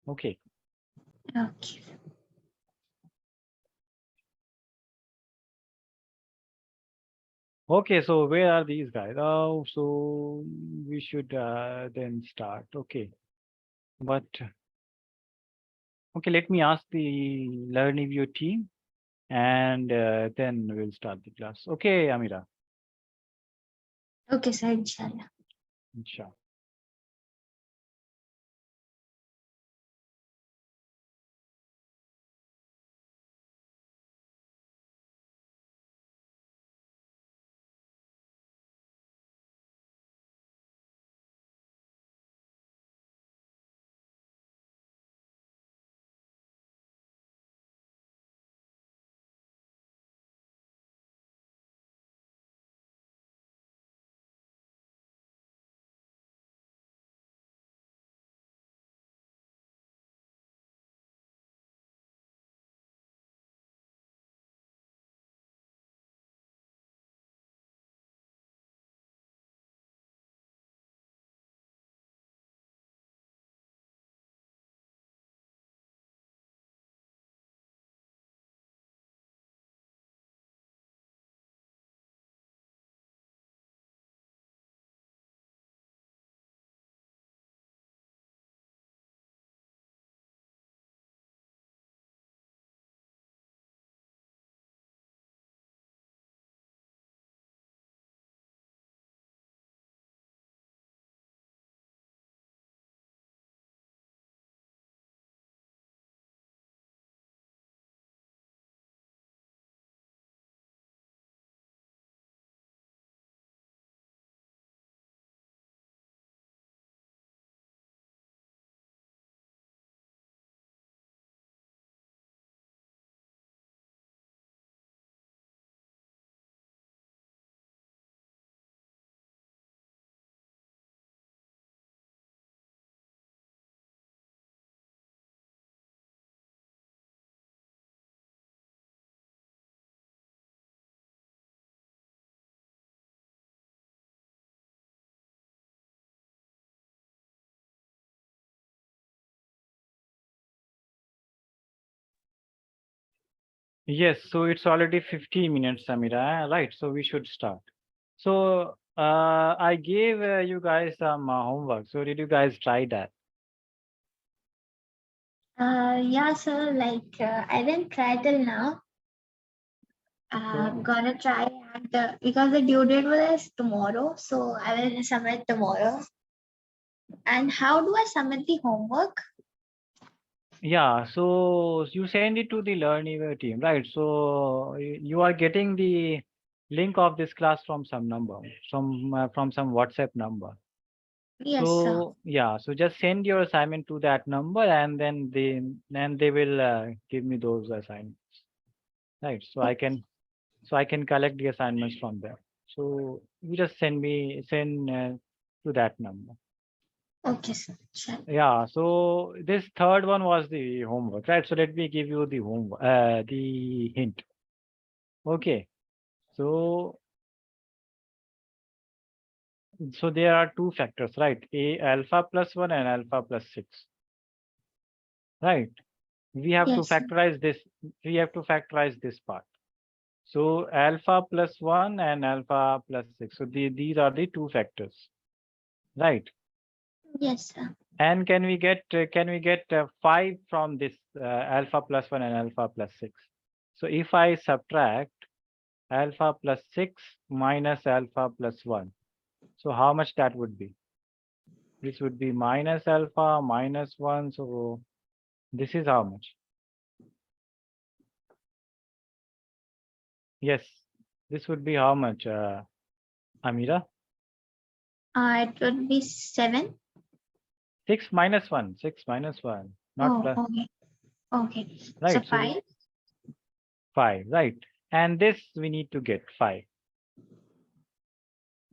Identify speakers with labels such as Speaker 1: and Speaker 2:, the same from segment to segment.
Speaker 1: Okay.
Speaker 2: Okay.
Speaker 1: Okay, so where are these guys? Oh, so we should then start. Okay. But okay, let me ask the Learnivio team and then we'll start the class. Okay, Amira.
Speaker 2: Okay, sir, inshallah.
Speaker 1: Inshallah. Yes, so it's already 15 minutes, Amira. Right, so we should start. So I gave you guys some homework. So did you guys try that?
Speaker 2: Yeah, sir. Like I didn't try till now.
Speaker 1: So
Speaker 2: I'm gonna try and because the due date was tomorrow, so I will submit tomorrow. And how do I submit the homework?
Speaker 1: yeah, so you send it to the Learnivio team, right? So you are getting the link of this class from some number, from some WhatsApp number.
Speaker 2: Yes, sir.
Speaker 1: So yeah, so just send your assignment to that number, and then they will give me those assignments, right? So I can collect the assignments from there. So you just send to that number.
Speaker 2: Okay, sir. Sure.
Speaker 1: Yeah, so this third one was the homework, right? So let me give you the homework, the hint. Okay, so so there are two factors, right? A alpha plus 1 and alpha plus 6, right? We have to
Speaker 2: Yes, sir.
Speaker 1: factorize this. We have to factorize this part. So alpha plus 1 and alpha plus 6. So these are the two factors, right?
Speaker 2: Yes, sir.
Speaker 1: And can we get 5 from this alpha plus 1 and alpha plus 6? So if I subtract alpha plus 6 minus alpha plus 1, so how much that would be? This would be minus alpha minus 1. So this is how much? Yes, this would be how much, Amira?
Speaker 2: It would be 7.
Speaker 1: 6 minus 1, 6 minus 1, not
Speaker 2: Oh,
Speaker 1: plus,
Speaker 2: okay. Okay. So
Speaker 1: right? So
Speaker 2: 5.
Speaker 1: 5, right? And this we need to get 5,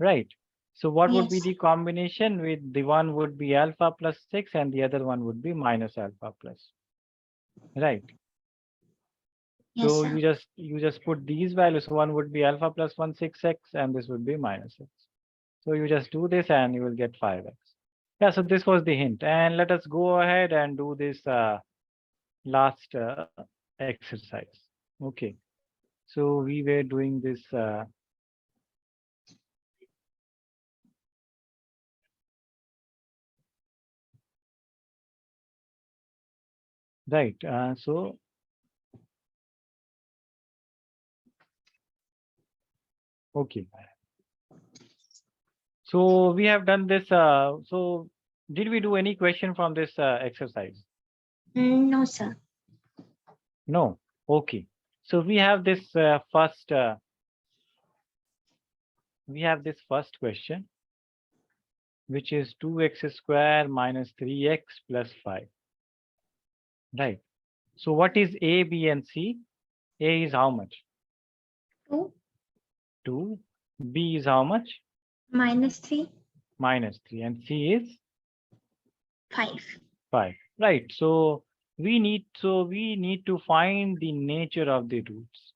Speaker 1: right? So what would be
Speaker 2: Yes.
Speaker 1: the combination? With the one would be alpha plus 6 and the other one would be minus alpha plus, right?
Speaker 2: Yes,
Speaker 1: So
Speaker 2: sir.
Speaker 1: you just put these values. One would be alpha plus 1 6x and this would be minus 6. So you just do this and you will get 5x. Yeah, so this was the hint. And let us go ahead and do this last exercise. Okay. So we were doing this. Right. So okay. So we have done this. So did we do any question from this exercise?
Speaker 2: No, sir.
Speaker 1: No. Okay. So we have this first. We have this first question, which is 2x square minus 3x plus 5. Right. So what is A, B, and C? A is how much?
Speaker 2: 2
Speaker 1: 2. B is how much?
Speaker 2: minus 3,
Speaker 1: Minus 3. And C is
Speaker 2: 5.
Speaker 1: 5. Right. So we need to find the nature of the roots.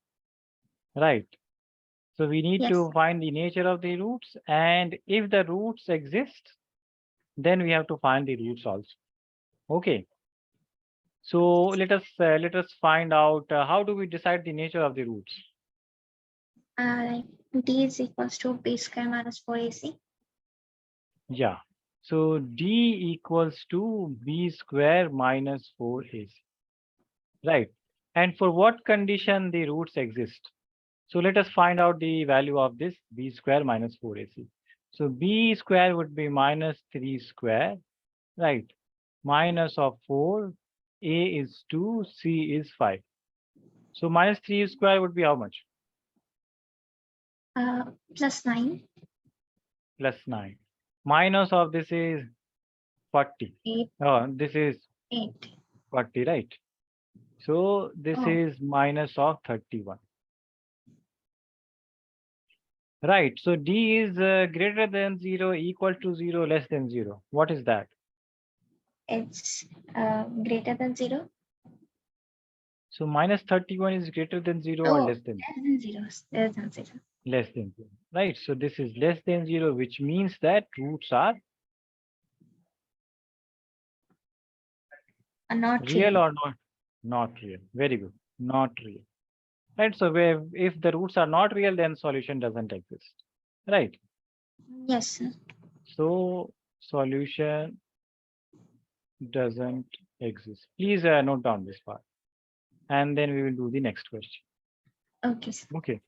Speaker 1: Right. So we need
Speaker 2: Yes,
Speaker 1: to find the nature of the roots, and if the roots exist, then we have to find the roots also. Okay. So let us find out how do we decide the nature of the roots.
Speaker 2: like D is equals to B square minus 4AC.
Speaker 1: Yeah. So D equals to B square minus 4AC. Right. And for what condition the roots exist? So let us find out the value of this B square minus 4AC. So B square would be minus 3 square, right? Minus of 4, A is 2, C is 5. So minus 3 square would be how much?
Speaker 2: Plus 9,
Speaker 1: Plus 9. Minus of this is 40.
Speaker 2: 8,
Speaker 1: Oh, this is
Speaker 2: 8.
Speaker 1: 40, right? So this
Speaker 2: Oh,
Speaker 1: is minus of 31. Right. So D is greater than 0, equal to 0, less than 0. What is that?
Speaker 2: it's greater than 0.
Speaker 1: So minus 31 is greater than 0 or
Speaker 2: Oh,
Speaker 1: less than
Speaker 2: less than 0. Less than 0.
Speaker 1: less than 0. Right. So this is less than 0, which means that roots are
Speaker 2: Not
Speaker 1: real
Speaker 2: real.
Speaker 1: or not? Not real. Very good. Not real. Right. So if the roots are not real, then solution doesn't exist. Right.
Speaker 2: Yes, sir.
Speaker 1: So solution doesn't exist. Please note down this part. And then we will do the next question.
Speaker 2: Okay, sir.
Speaker 1: Okay.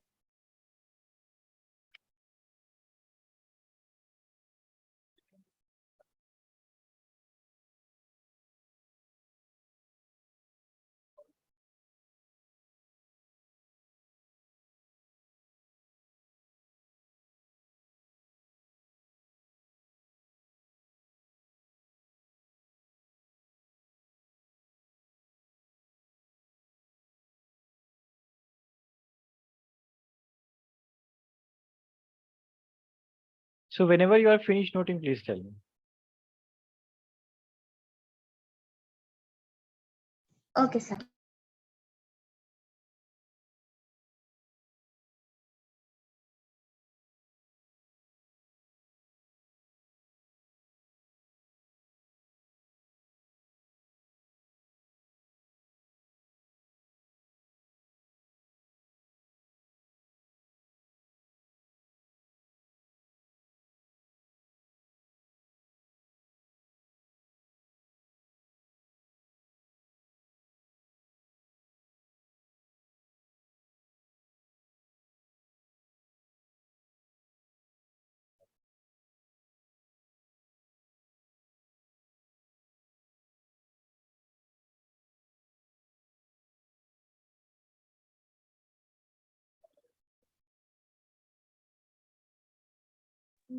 Speaker 1: So whenever you are finished noting, please tell me.
Speaker 2: Okay, sir.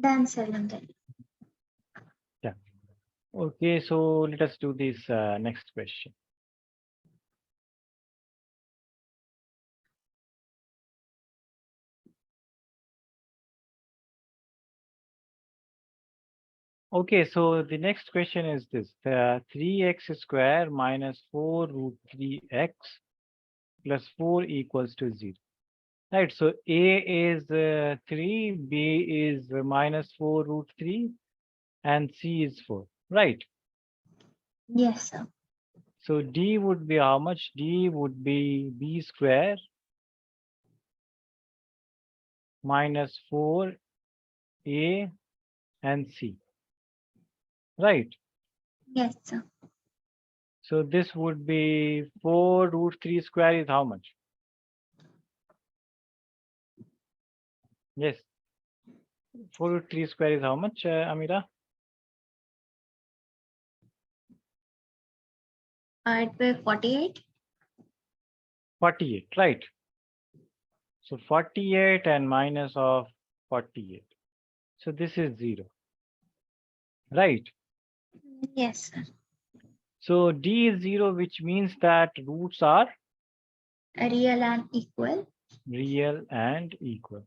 Speaker 2: Done, sir. Done.
Speaker 1: Yeah. Okay. So let us do this next question. Okay, so the next question is this: 3x square minus 4 root 3x plus 4 equals to 0. Right, so A is 3, B is minus 4 root 3, and C is 4, right?
Speaker 2: Yes, sir.
Speaker 1: So D would be how much? D would be B square minus 4A and C, right?
Speaker 2: Yes, sir.
Speaker 1: So this would be 4 root 3 square is how much? Yes, 4 root 3 square is how much, Amira?
Speaker 2: It will be 48.
Speaker 1: 48, right? So 48 and minus of 48. So this is 0, right?
Speaker 2: Yes, sir.
Speaker 1: So D is 0, which means that roots are
Speaker 2: Real and equal.
Speaker 1: real and equal,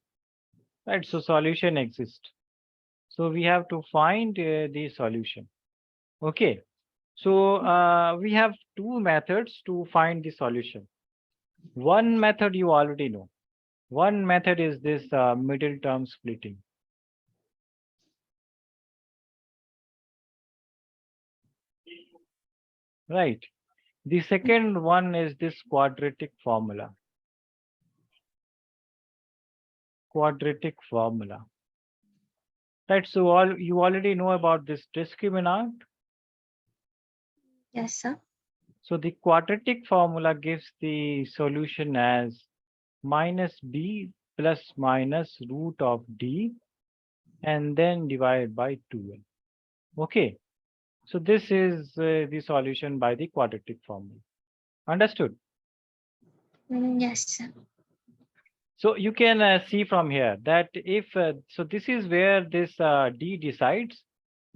Speaker 1: right? So solution exists. So we have to find the solution. Okay. So we have two methods to find the solution. One method you already know. One method is this middle term splitting. Right. The second one is this quadratic formula. Quadratic formula. Right. So all you already know about this discriminant.
Speaker 2: Yes, sir.
Speaker 1: So the quadratic formula gives the solution as minus b plus minus root of d and then divided by 2n. Okay. So this is the solution by the quadratic formula. Understood?
Speaker 2: Yes, sir.
Speaker 1: So you can see from here that if, so this is where this D decides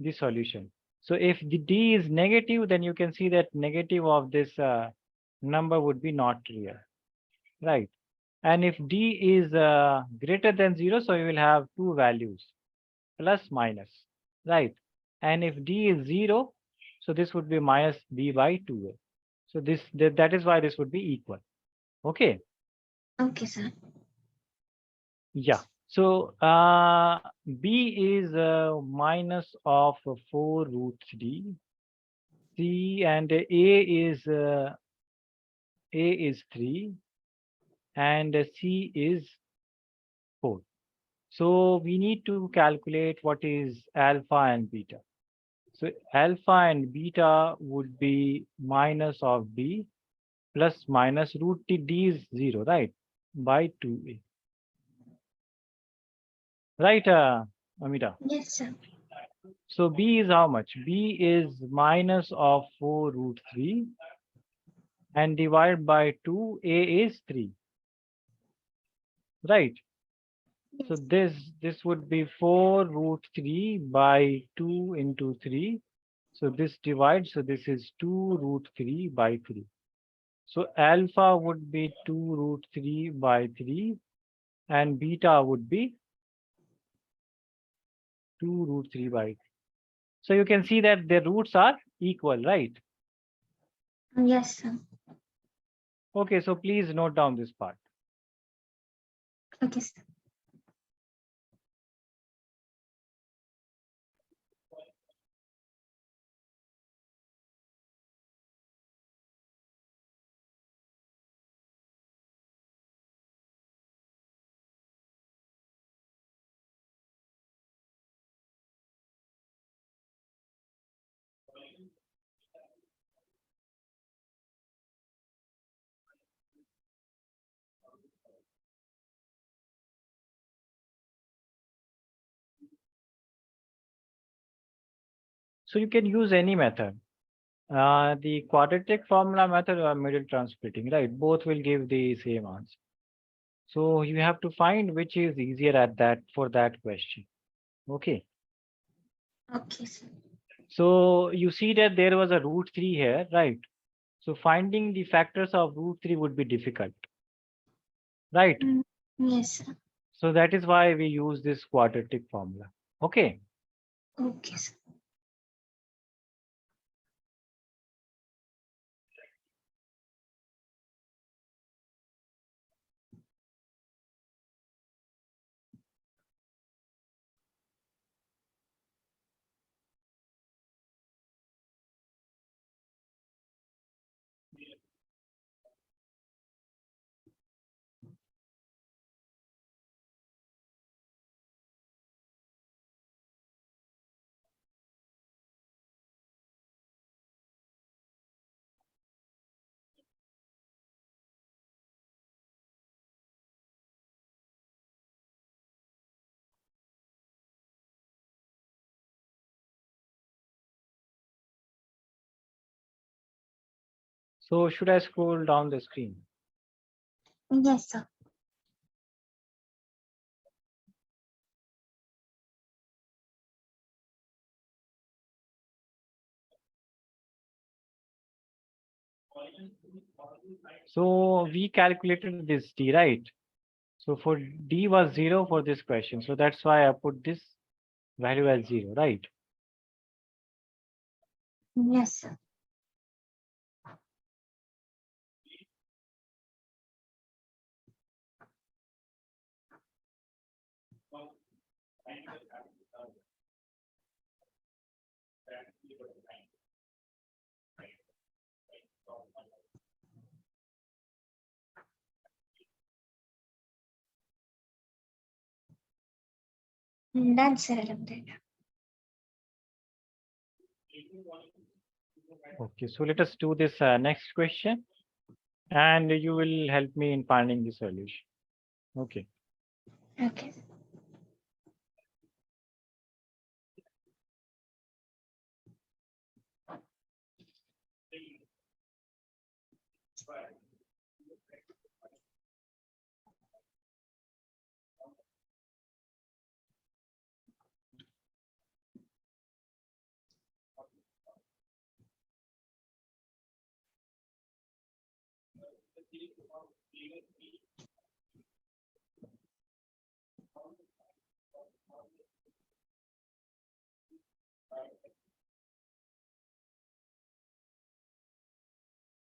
Speaker 1: the solution. So if the D is negative, then you can see that negative of this number would be not real, right? And if D is greater than 0, so you will have two values, plus minus, right? And if D is 0, so this would be minus B by 2A. So that is why this would be equal. Okay.
Speaker 2: Okay, sir.
Speaker 1: Yeah. So B is minus of 4 root 3. C and A is 3 and C is 4. So we need to calculate what is alpha and beta. So alpha and beta would be minus of B plus minus root D is 0, right? By 2A. Right, Amita?
Speaker 2: Yes, sir.
Speaker 1: So B is how much? B is minus of 4 root 3 and divided by 2, A is 3, right? So
Speaker 2: Yes.
Speaker 1: this would be 4 root 3 by 2 into 3. So this divides, so this is 2 root 3 by 3. So alpha would be 2 root 3 by 3 and beta would be 2 root 3 by 3. So you can see that the roots are equal, right?
Speaker 2: Yes, sir.
Speaker 1: Okay, so please note down this part.
Speaker 2: Okay, sir.
Speaker 1: So you can use any method. The quadratic formula method or middle term splitting, right? Both will give the same answer. So you have to find which is easier at that for that question. Okay.
Speaker 2: Okay, sir.
Speaker 1: So you see that there was a root 3 here, right? So finding the factors of root 3 would be difficult, right?
Speaker 2: Yes, sir.
Speaker 1: So that is why we use this quadratic formula. Okay.
Speaker 2: Okay, sir.
Speaker 1: So should I scroll down the screen?
Speaker 2: Yes, sir.
Speaker 1: So we calculated this D, right? So for D was 0 for this question. So that's why I put this value as 0, right?
Speaker 2: Yes, sir. That's relevant.
Speaker 1: Okay, so let us do this next question and you will help me in finding the solution. Okay.
Speaker 2: Okay.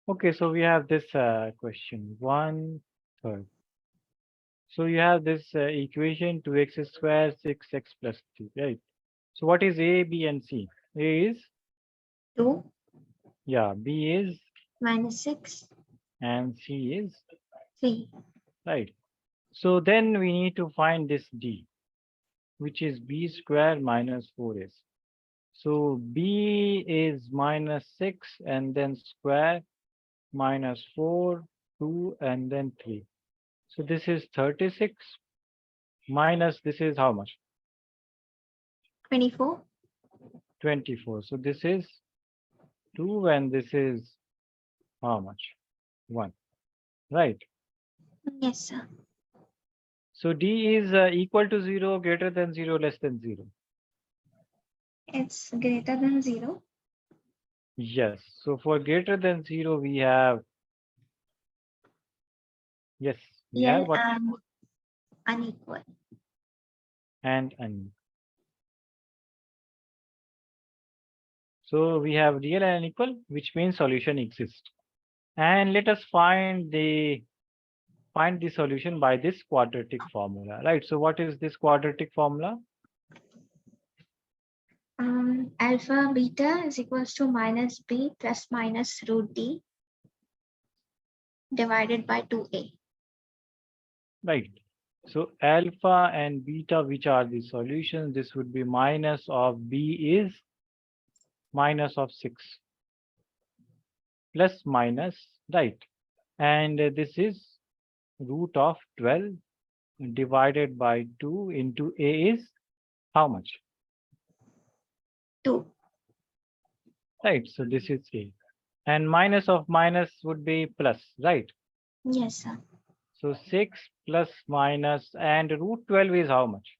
Speaker 1: Okay, so we have this question 1/3. So you have this equation 2x square 6x plus 3, right? So what is A, B, and C? A is,
Speaker 2: 2
Speaker 1: yeah, B is,
Speaker 2: minus 6,
Speaker 1: and C is,
Speaker 2: 3.
Speaker 1: right? So then we need to find this D, which is B square minus 4S. So B is minus 6 and then square minus 4, 2, and then 3. So this is 36 minus this is how much?
Speaker 2: 24.
Speaker 1: 24. So this is 2 and this is how much? 1. Right.
Speaker 2: Yes, sir.
Speaker 1: So D is equal to 0, greater than 0, less than 0.
Speaker 2: It's greater than 0.
Speaker 1: Yes. So for greater than 0, we have, yes, we have
Speaker 2: Real
Speaker 1: what?
Speaker 2: and unequal.
Speaker 1: And unequal. So we have real and unequal, which means solution exists. And let us find the solution by this quadratic formula, right? So what is this quadratic formula?
Speaker 2: Alpha beta is equals to minus b plus minus root d divided by 2a.
Speaker 1: Right. So alpha and beta, which are the solutions, this would be minus of b is minus of 6 plus minus, right? And this is root of 12 divided by 2 into a is how much?
Speaker 2: 2.
Speaker 1: Right. So this is a. And minus of minus would be plus, right?
Speaker 2: Yes, sir.
Speaker 1: So 6 plus minus and root 12 is how much?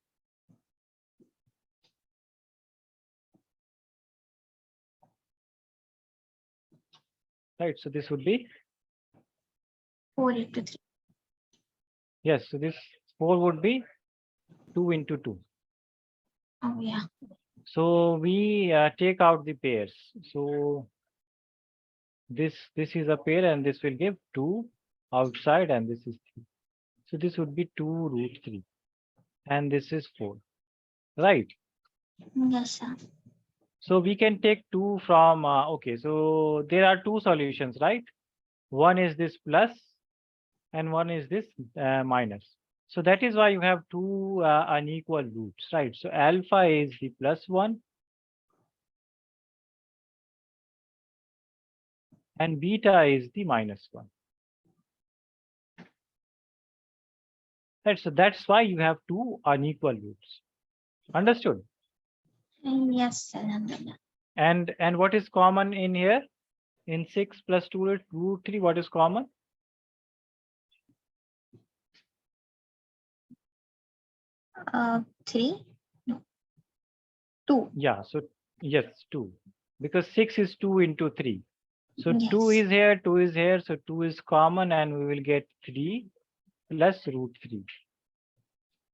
Speaker 1: Right. So this would be,
Speaker 2: 4 into 3.
Speaker 1: yes. So this 4 would be 2 into 2.
Speaker 2: Oh, yeah.
Speaker 1: So we take out the pairs. So this is a pair and this will give 2 outside and this is 3. So this would be 2 root 3 and this is 4, right?
Speaker 2: Yes, sir.
Speaker 1: So we can take 2 from, okay, so there are 2 solutions, right? One is this plus and one is this minus. So that is why you have 2 unequal roots, right? So alpha is the plus 1 and beta is the minus 1. Right, so that's why you have 2 unequal roots. Understood?
Speaker 2: Yes, sir. Alhamdulillah.
Speaker 1: And what is common in here? In 6 plus 2 is root 3. What is common?
Speaker 2: Three? No. Two.
Speaker 1: Yeah, so yes, 2. Because 6 is 2 into 3. So 2
Speaker 2: Yes.
Speaker 1: is here, 2 is here. So 2 is common and we will get 3 plus root 3.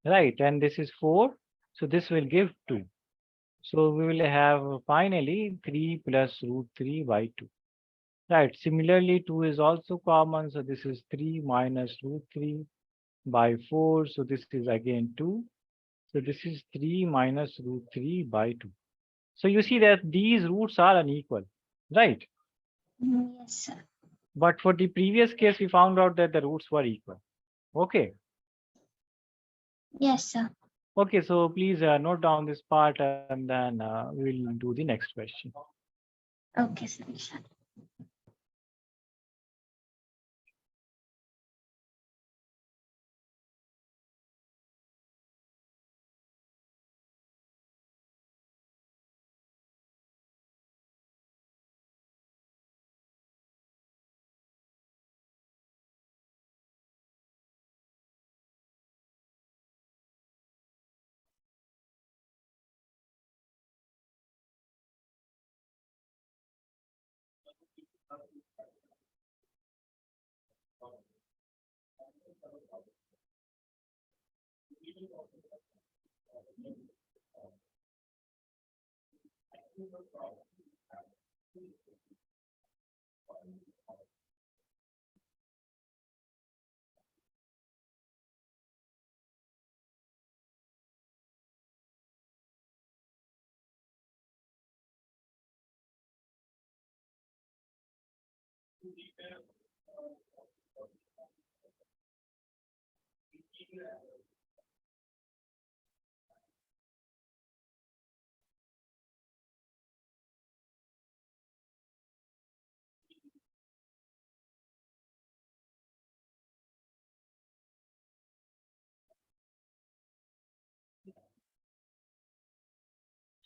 Speaker 1: Right, and this is 4. So this will give 2. So we will have finally 3 plus root 3 by 2. Right, similarly 2 is also common. So this is 3 minus root 3 by 4. So this is again 2. So this is 3 minus root 3 by 2. So you see that these roots are unequal, right?
Speaker 2: Yes, sir.
Speaker 1: But for the previous case, we found out that the roots were equal. Okay.
Speaker 2: Yes, sir.
Speaker 1: Okay, so please note down this part and then we'll do the next question.
Speaker 2: Okay, sir. Sure.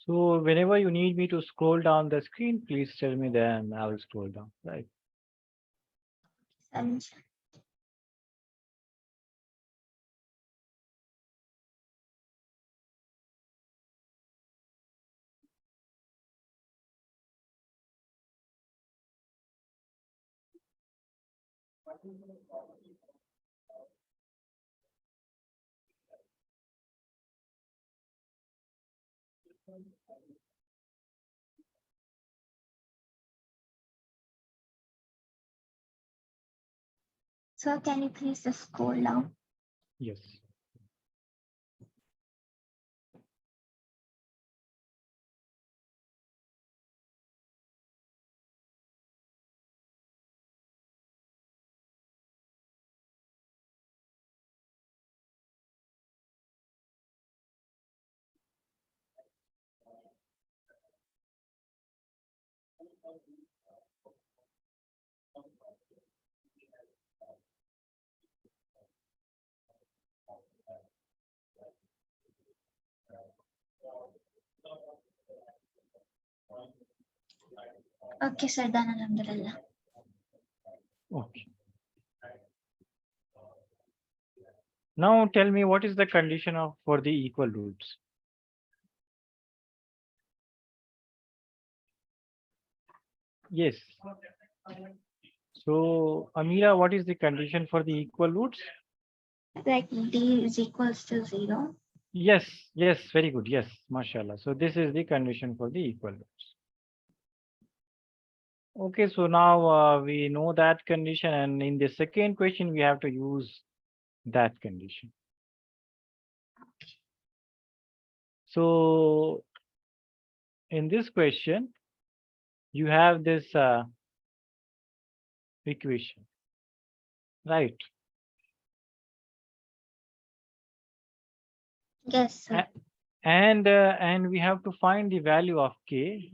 Speaker 1: So whenever you need me to scroll down the screen, please tell me, then I will scroll down, right?
Speaker 2: Sir. So can you please just scroll down?
Speaker 1: Yes.
Speaker 2: Okay, sir. Done. Alhamdulillah.
Speaker 1: Okay. Now tell me, what is the condition of for the equal roots? Yes. So Amira, what is the condition for the equal roots?
Speaker 2: Like D is equals to 0.
Speaker 1: Yes, yes, very good. Yes, mashallah. So this is the condition for the equal roots. Okay, so now we know that condition, and in the second question, we have to use that condition. So in this question, you have this equation, right?
Speaker 2: Yes, sir.
Speaker 1: And we have to find the value of k.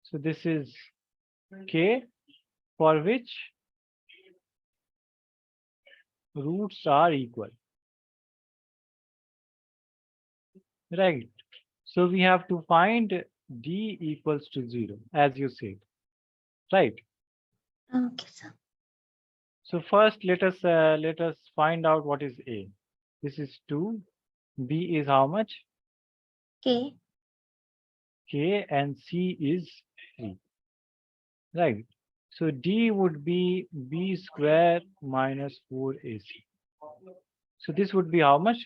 Speaker 1: So this is k for which roots are equal, right? So we have to find d equals to 0, as you said, right?
Speaker 2: Okay, sir.
Speaker 1: So first, let us find out what is A. This is 2. B is how much?
Speaker 2: K.
Speaker 1: K, and C is 3. Right. So D would be B square minus 4AC. So this would be how much?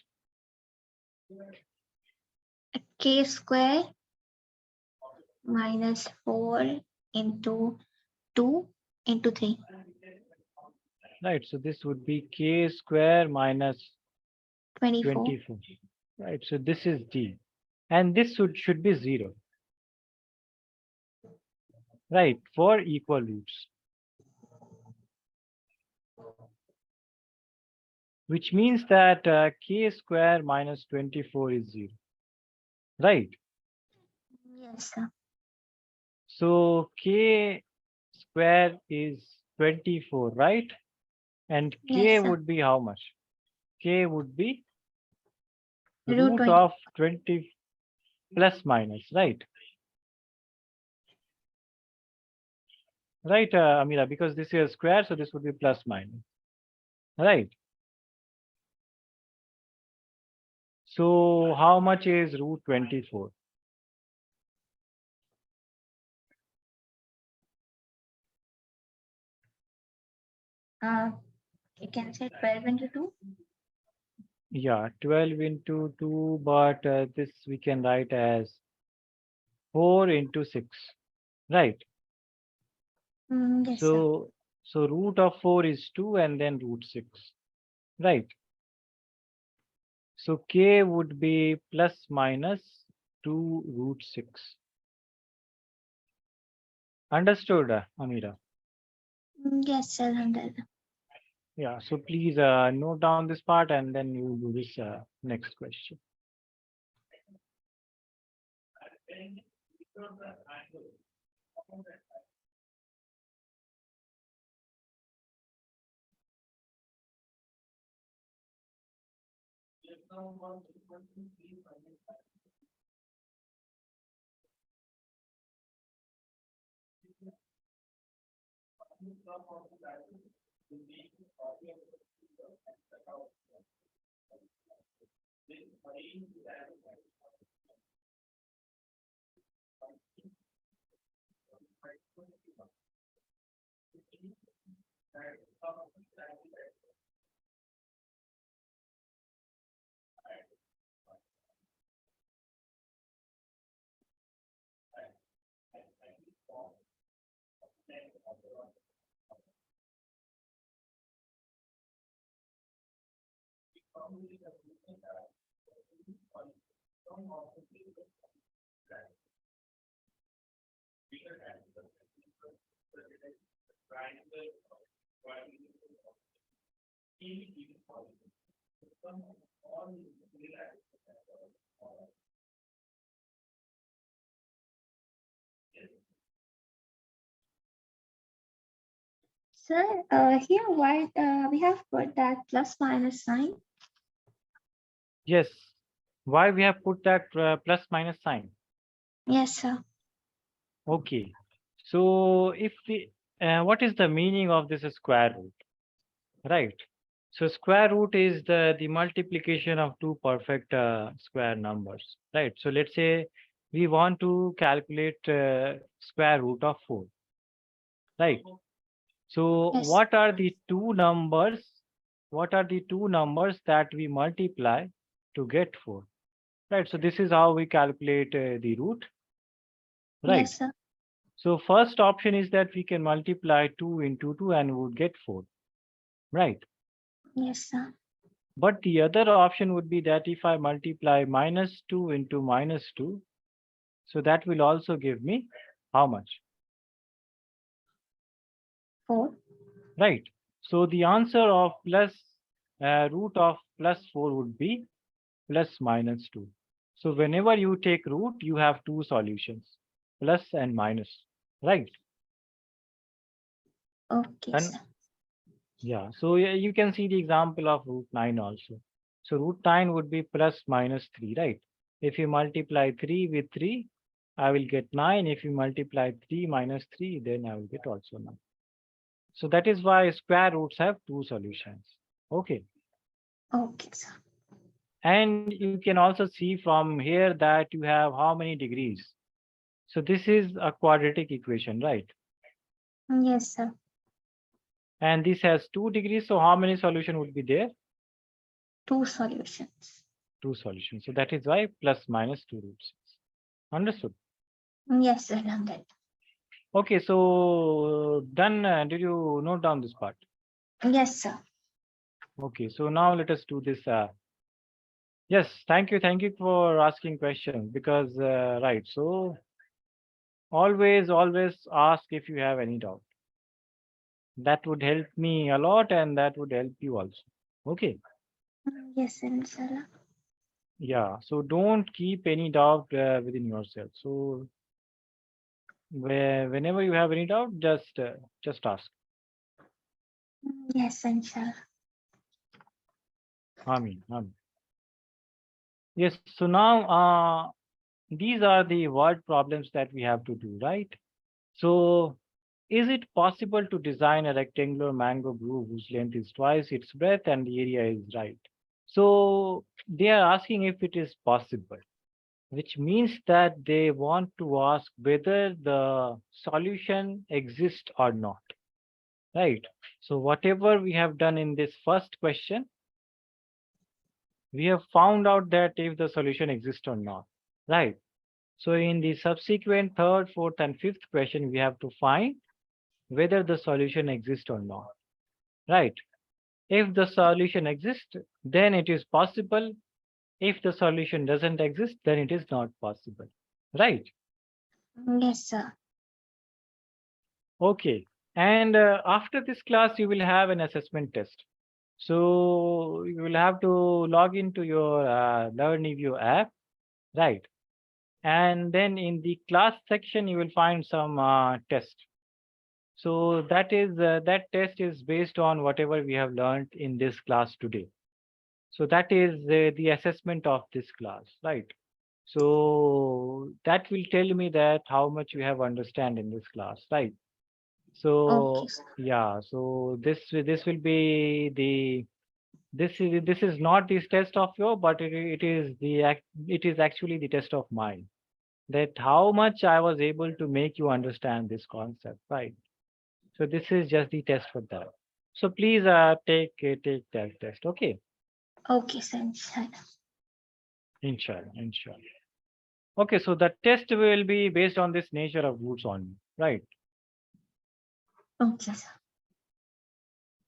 Speaker 2: K square minus 4 into 2 into 3.
Speaker 1: Right. So this would be K square minus
Speaker 2: 24.
Speaker 1: 24. Right. So this is D. And this should be 0. Right. For equal roots. Which means that K square minus 24 is 0. Right.
Speaker 2: Yes, sir.
Speaker 1: So K square is 24, right? And K
Speaker 2: Yes, sir.
Speaker 1: would be how much? K would be
Speaker 2: Root
Speaker 1: root
Speaker 2: 20.
Speaker 1: of 20 plus minus, right? Right, Amira, because this is a square, so this would be plus minus, right? So how much is root 24?
Speaker 2: You can say 12 into 2.
Speaker 1: Yeah, 12 into 2, but this we can write as 4 into 6, right?
Speaker 2: Yes, sir.
Speaker 1: So root of 4 is 2 and then root 6, right? So K would be plus minus 2 root 6. Understood, Amira?
Speaker 2: Yes, sir. 100.
Speaker 1: Yeah, so please note down this part and then you do this next question.
Speaker 2: Sir, here why we have put that plus minus sign?
Speaker 1: Yes. Why we have put that plus minus sign?
Speaker 2: Yes, sir.
Speaker 1: Okay. So if we, what is the meaning of this square root? Right. So square root is the multiplication of two perfect square numbers. Right. So let's say we want to calculate square root of 4. Right. So
Speaker 2: Yes.
Speaker 1: what are the two numbers? What are the two numbers that we multiply to get 4? Right. So this is how we calculate the root. Right.
Speaker 2: Yes, sir.
Speaker 1: So first option is that we can multiply 2 into 2 and we would get 4. Right.
Speaker 2: Yes, sir.
Speaker 1: But the other option would be that if I multiply minus 2 into minus 2, so that will also give me how much?
Speaker 2: 4.
Speaker 1: Right. So the answer of plus root of plus 4 would be plus minus 2. So whenever you take root, you have two solutions, plus and minus, right?
Speaker 2: Okay,
Speaker 1: And
Speaker 2: sir.
Speaker 1: yeah, so you can see the example of root 9 also. So root 9 would be plus minus 3, right? If you multiply 3 with 3, I will get 9. If you multiply 3 minus 3, then I will get also 9. So that is why square roots have two solutions. Okay.
Speaker 2: Okay, sir.
Speaker 1: And you can also see from here that you have how many degrees. So this is a quadratic equation, right?
Speaker 2: Yes, sir.
Speaker 1: And this has 2 degrees. So how many solution would be there?
Speaker 2: Two solutions.
Speaker 1: Two solutions. So that is why plus minus 2 roots. Understood?
Speaker 2: Yes, sir. Done that.
Speaker 1: Okay, so done. Did you note down this part?
Speaker 2: Yes, sir.
Speaker 1: Okay, so now let us do this. Yes, thank you for asking questions because right. So always ask if you have any doubt. That would help me a lot, and that would help you also. Okay.
Speaker 2: Yes, sir. Inshallah.
Speaker 1: Yeah. So don't keep any doubt within yourself. So whenever you have any doubt, just ask.
Speaker 2: Yes, sir. Inshallah.
Speaker 1: Amin. Amin. Yes. So now these are the word problems that we have to do, right? So is it possible to design a rectangular mango groove whose length is twice its breadth and the area is right? So they are asking if it is possible, which means that they want to ask whether the solution exists or not, right? So whatever we have done in this first question, we have found out that if the solution exists or not, right? So in the subsequent third, fourth, and fifth question, we have to find whether the solution exists or not, right? If the solution exists, then it is possible. If the solution doesn't exist, then it is not possible, right?
Speaker 2: Yes, sir.
Speaker 1: Okay. And after this class, you will have an assessment test. So you will have to log into your Learnivio app, right? And then in the class section, you will find some test. So that test is based on whatever we have learned in this class today. So that is the assessment of this class, right? So that will tell me that how much you have understand in this class, right?
Speaker 2: Okay,
Speaker 1: So
Speaker 2: sir.
Speaker 1: yeah, so this will be the this is not this test of your, but it is actually the test of mine. That how much I was able to make you understand this concept, right? So this is just the test for that. So please take that test, okay?
Speaker 2: Okay, sir. Inshallah.
Speaker 1: Inshallah, inshallah. Okay, so the test will be based on this nature of roots only, right?
Speaker 2: Okay, sir.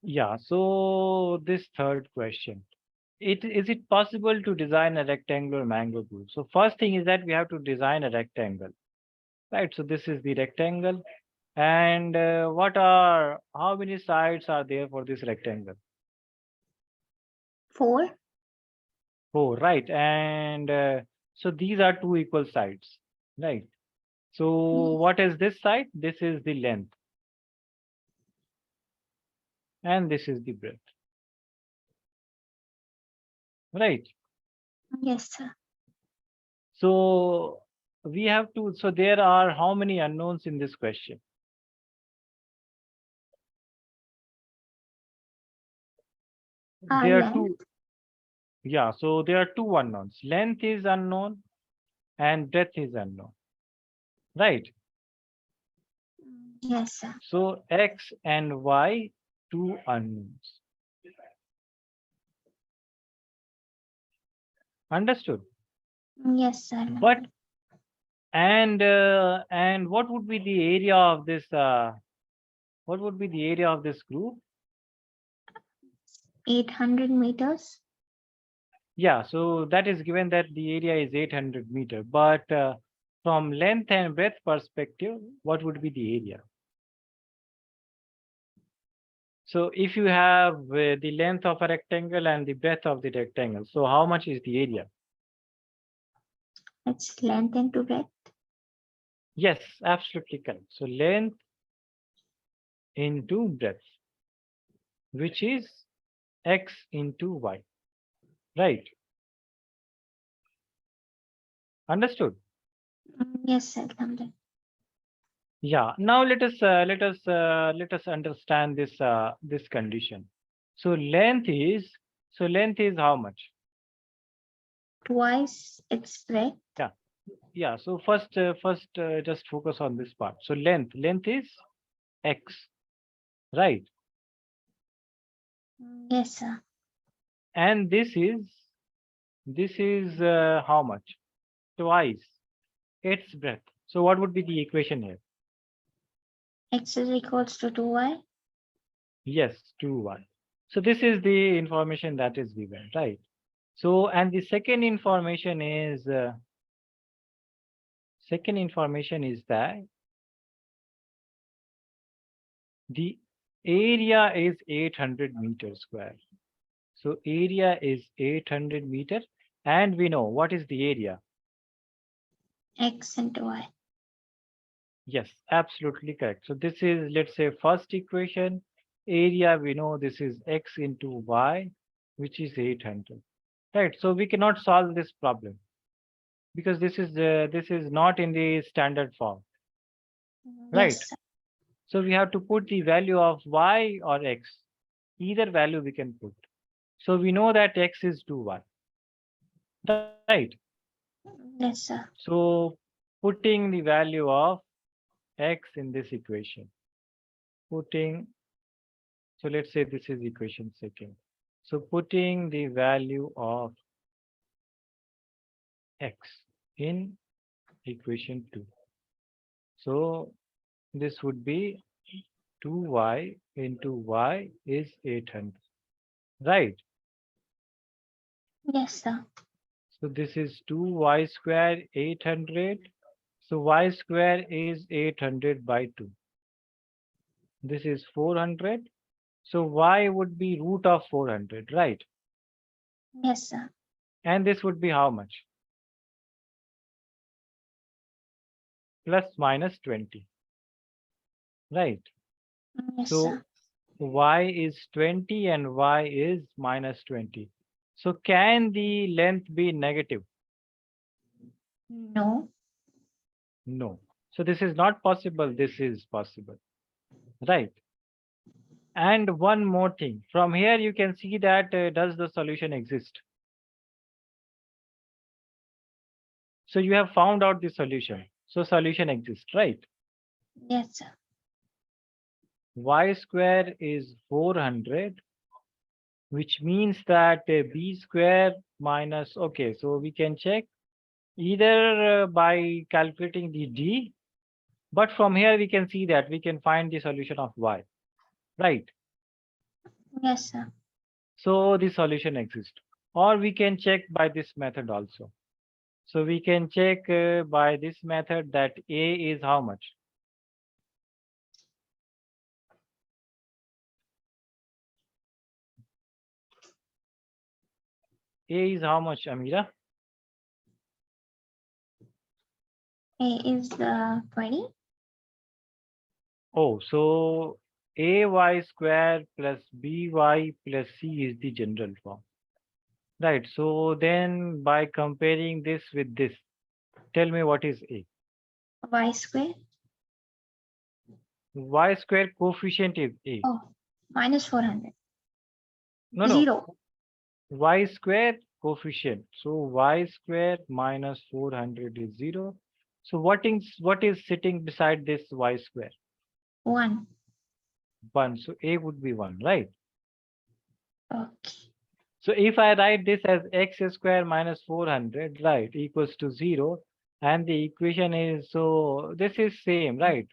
Speaker 1: Yeah, so this third question. Is it possible to design a rectangular mango groove? So first thing is that we have to design a rectangle, right? So this is the rectangle. And how many sides are there for this rectangle?
Speaker 2: 4.
Speaker 1: Four, right? And so these are two equal sides, right? So
Speaker 2: Yes.
Speaker 1: what is this side? This is the length, and this is the breadth, right?
Speaker 2: Yes, sir.
Speaker 1: So we have to, so there are how many unknowns in this question? There are two,
Speaker 2: Length.
Speaker 1: yeah, so there are two unknowns. Length is unknown and breadth is unknown, right?
Speaker 2: Yes, sir.
Speaker 1: So X and Y, two unknowns. Understood?
Speaker 2: Yes, sir.
Speaker 1: But and what would be the area of this what would be the area of this group?
Speaker 2: 800 meters.
Speaker 1: Yeah, so that is given that the area is 800 meter, but from length and breadth perspective, what would be the area? So if you have the length of a rectangle and the breadth of the rectangle, so how much is the area?
Speaker 2: It's length into breadth.
Speaker 1: Yes, absolutely correct. So length into breadth, which is X into Y, right? Understood?
Speaker 2: Yes, sir. Done that.
Speaker 1: Yeah. Now let us understand this condition. So length is how much?
Speaker 2: Twice its breadth.
Speaker 1: Yeah. Yeah. So first just focus on this part. So length is x, right?
Speaker 2: Yes, sir.
Speaker 1: And this is how much? Twice its breadth. So what would be the equation here?
Speaker 2: X is equals to 2y.
Speaker 1: Yes, 2y. So this is the information that is given, right? So and the second information is that the area is 800 meters square. So area is 800 meter, and we know what is the area.
Speaker 2: X into y.
Speaker 1: Yes, absolutely correct. So this is, let's say, first equation. Area, we know this is x into y, which is 800. Right. So we cannot solve this problem because this is not in the standard form. Right.
Speaker 2: Yes, sir.
Speaker 1: So we have to put the value of y or x. Either value we can put. So we know that x is 2y. Right.
Speaker 2: Yes, sir.
Speaker 1: So putting the value of x in this equation. Putting, so let's say this is equation second. So putting the value of x in equation 2. So this would be 2y into y is 800. Right.
Speaker 2: Yes, sir.
Speaker 1: So this is 2y square 800. So y square is 800 by 2. This is 400. So y would be root of 400, right?
Speaker 2: Yes, sir.
Speaker 1: And this would be how much? Plus minus 20, right?
Speaker 2: Yes,
Speaker 1: So
Speaker 2: sir.
Speaker 1: y is 20 and y is minus 20. So can the length be negative?
Speaker 2: No.
Speaker 1: No. So this is not possible. This is possible, right? And one more thing. From here you can see that does the solution exist? So you have found out the solution. So solution exists, right?
Speaker 2: Yes, sir.
Speaker 1: Y square is 400, which means that b square minus, okay, so we can check either by calculating the d, but from here we can see that we can find the solution of y, right?
Speaker 2: Yes, sir.
Speaker 1: So the solution exists. Or we can check by this method also. So we can check by this method that a is how much? A is how much, Amira?
Speaker 2: A is 20.
Speaker 1: Oh, so ay square plus by plus c is the general form. Right. So then by comparing this with this, tell me what is a.
Speaker 2: Y square.
Speaker 1: Y square coefficient is a.
Speaker 2: Oh, minus 400.
Speaker 1: No, no.
Speaker 2: 0.
Speaker 1: Y square coefficient. So y square minus 400 is 0. So what is sitting beside this y square?
Speaker 2: 1.
Speaker 1: 1. So a would be 1, right?
Speaker 2: Okay.
Speaker 1: So if I write this as x square minus 400, right, equals to 0, and the equation is, so this is same, right?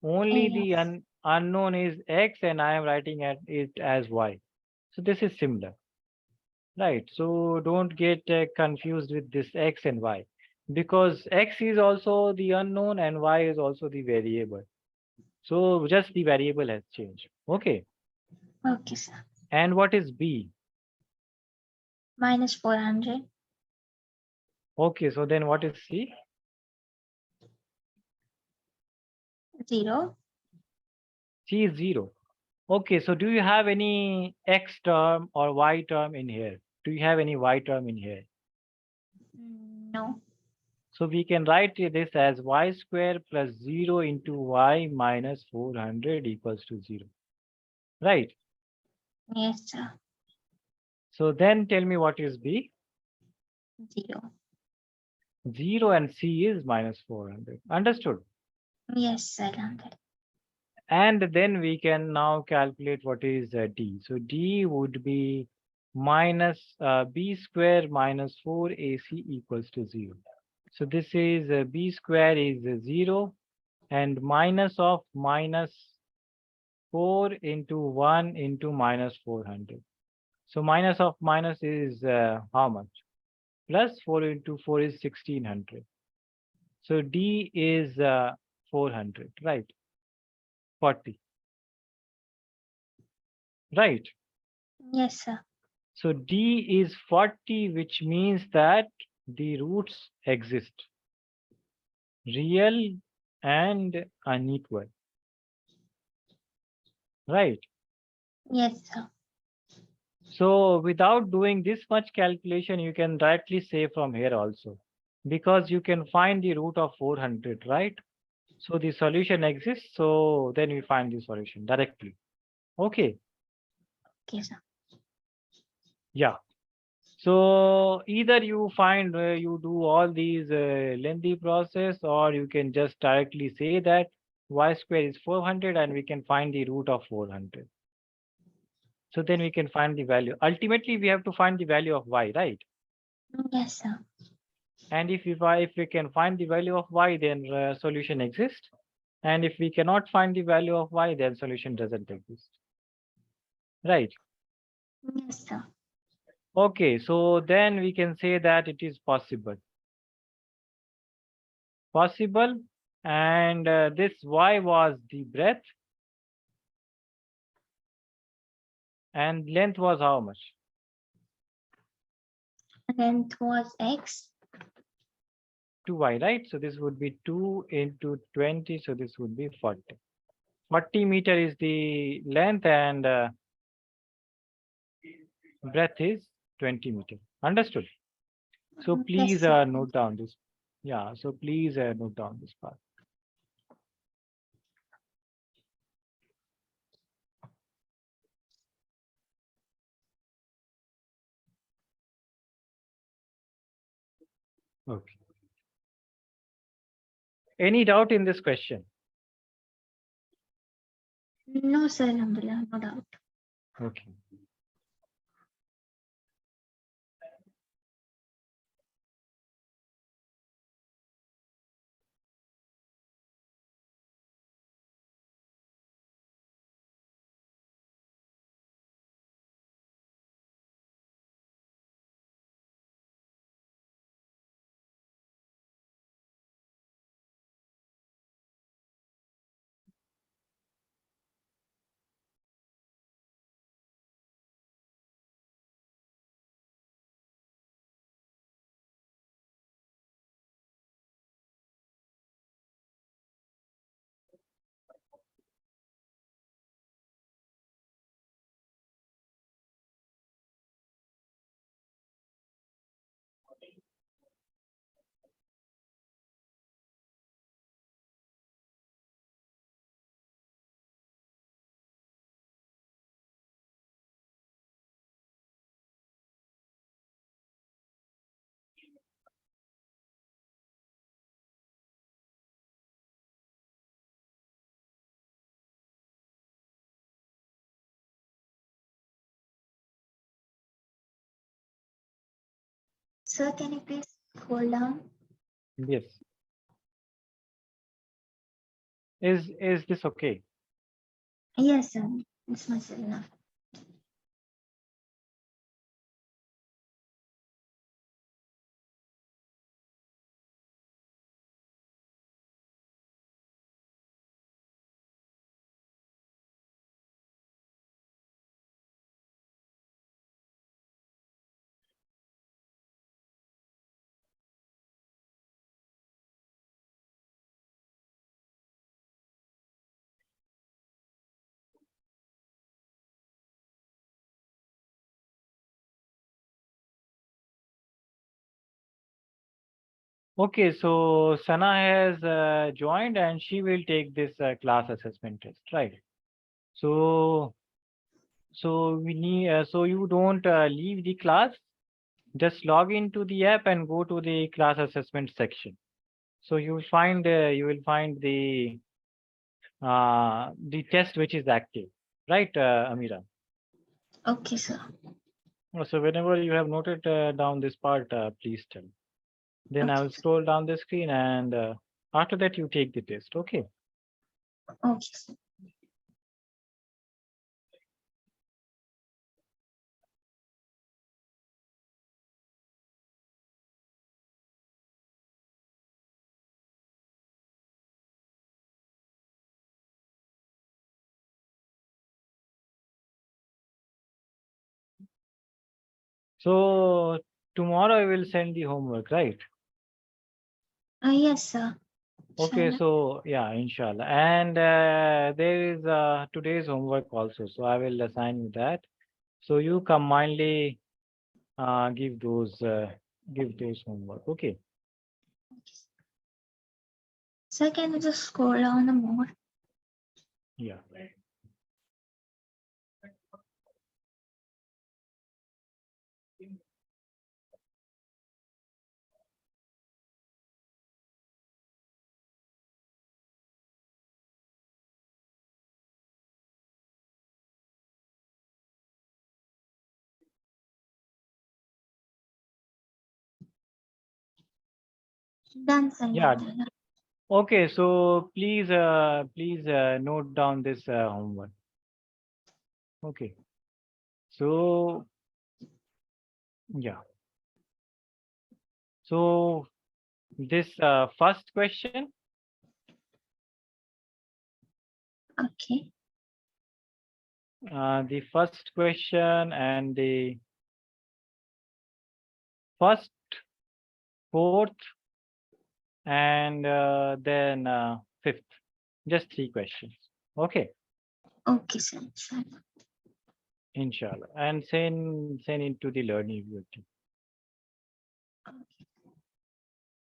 Speaker 1: Only the
Speaker 2: Yes.
Speaker 1: unknown is x and I am writing it as y. So this is similar, right? So don't get confused with this x and y, because x is also the unknown and y is also the variable. So just the variable has changed. Okay.
Speaker 2: Okay, sir.
Speaker 1: And what is b?
Speaker 2: Minus 400.
Speaker 1: Okay, so then what is c?
Speaker 2: 0.
Speaker 1: C is 0. Okay, so do you have any x term or y term in here? Do you have any y term in here?
Speaker 2: No.
Speaker 1: So we can write this as y square plus 0 into y minus 400 equals to 0. Right?
Speaker 2: Yes, sir.
Speaker 1: So then tell me what is b?
Speaker 2: 0.
Speaker 1: 0 and c is minus 400. Understood?
Speaker 2: Yes, sir. Uncle.
Speaker 1: And then we can now calculate what is d. So d would be minus b square minus 4ac equals to 0. So this is b square is 0 and minus of minus 4 into 1 into minus 400. So minus of minus is how much? Plus 4 into 4 is 1600. So d is 400, right? 40, right?
Speaker 2: Yes, sir.
Speaker 1: So d is 40, which means that the roots exist, real and unequal, right?
Speaker 2: Yes, sir.
Speaker 1: So without doing this much calculation, you can directly say from here also, because you can find the root of 400, right? So the solution exists. So then we find the solution directly. Okay.
Speaker 2: Okay, sir.
Speaker 1: Yeah. So either you find you do all these lengthy process, or you can just directly say that y square is 400 and we can find the root of 400. So then we can find the value. Ultimately, we have to find the value of y, right?
Speaker 2: Yes, sir.
Speaker 1: And if we can find the value of y, then solution exists. And if we cannot find the value of y, then solution doesn't exist. Right?
Speaker 2: Yes, sir.
Speaker 1: Okay, so then we can say that it is possible. Possible, and this y was the breadth, and length was how much?
Speaker 2: Length was X.
Speaker 1: 2y, right? So this would be 2 into 20, so this would be 40. 40 meter is the length, and breadth is 20 meter. Understood? So please
Speaker 2: Yes, sir.
Speaker 1: note down this. Yeah, so please note down this part. Okay. Any doubt in this question?
Speaker 2: No, sir. Alhamdulillah, no doubt.
Speaker 1: Okay.
Speaker 2: Sir, can you please hold down?
Speaker 1: Yes. Is this okay?
Speaker 2: Yes, sir. It's much enough.
Speaker 1: Okay, so Sana has joined and she will take this class assessment test, right? So, we need, so you don't leave the class, just log into the app and go to the class assessment section. So you will find the test which is active, right, Amira?
Speaker 2: Okay, sir.
Speaker 1: So whenever you have noted down this part, please tell. Then I
Speaker 2: Okay,
Speaker 1: will scroll down the screen and after that you take the test. Okay.
Speaker 2: okay, sir.
Speaker 1: So tomorrow I will send the homework, right?
Speaker 2: Yes, sir.
Speaker 1: Okay,
Speaker 2: Shall I?
Speaker 1: so yeah, inshallah. And there is today's homework also. So I will assign you that. So you kindly give those homework. Okay.
Speaker 2: Sir, can you just scroll down a more?
Speaker 1: Yeah.
Speaker 2: Done, sir.
Speaker 1: Yeah.
Speaker 2: Done.
Speaker 1: Okay. So please note down this homework. Okay. So yeah. So this first question,
Speaker 2: Okay.
Speaker 1: the first question and the first, fourth, and then fifth. Just three questions. Okay,
Speaker 2: Okay, sir. Shall
Speaker 1: inshallah. And send into the Learnivio team.
Speaker 2: I?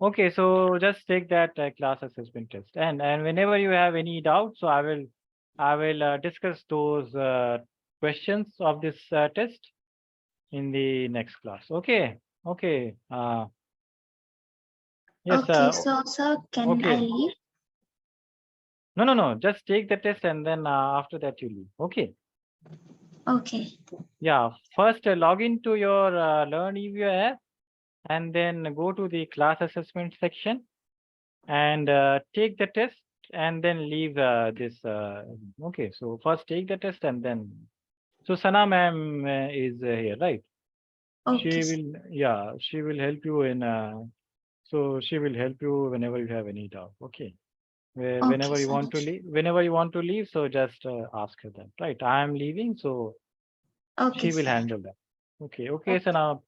Speaker 1: Okay, so just take that class assessment test, and whenever you have any doubt, so I will discuss those questions of this test in the next class. Okay, okay. Yes.
Speaker 2: Okay, so sir, can I
Speaker 1: Okay.
Speaker 2: leave?
Speaker 1: No, no, no. Just take the test and then after that you leave. Okay.
Speaker 2: Okay.
Speaker 1: Yeah. First, log into your Learnivio app and then go to the class assessment section and take the test and then leave this. Okay. So first take the test and then. So Sana ma'am is here, right?
Speaker 2: Okay,
Speaker 1: She
Speaker 2: sir.
Speaker 1: will. Yeah. She will help you in. So she will help you whenever you have any doubt. Okay.
Speaker 2: Okay,
Speaker 1: Whenever you
Speaker 2: sir.
Speaker 1: want to leave, so just ask her that. Right. I am leaving, so
Speaker 2: Okay,
Speaker 1: she will
Speaker 2: sir.
Speaker 1: handle that. Okay. Okay,
Speaker 2: Okay.
Speaker 1: so now